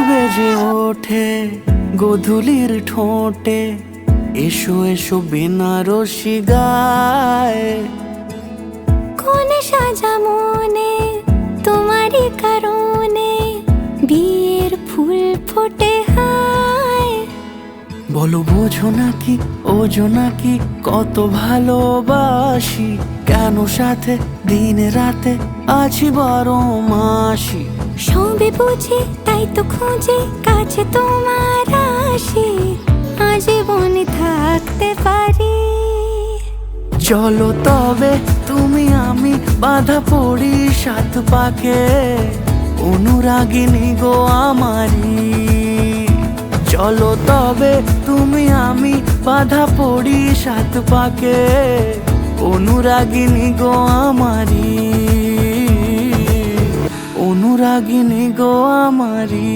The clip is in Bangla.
বেজে ওঠে গোধূলির ঠোঁটে, এসো এসো বেনারসি গায়। কোন সাজা মনে তোমারই কারণে, বিয়ের ফুল ফোটে হায়। বলো বোঝো নাকি ওজো নাকি কত ভালোবাসি, কেন সাথে দিন রাতে আছি 12 মাসি। সবে বুঝি তাই তো খুঁজে কাছে তোমার আসি, আজীবনে থাকতে পারি। চলো তবে তুমি আমি বাঁধা পড়ি 7 পাকে, অনুরাগিনী গো আমারি। চলো তবে তুমি আমি বাঁধা পড়ি 7 পাকে, অনুরাগিনী গো আমারি, অনুরাগিনী গো আমারি।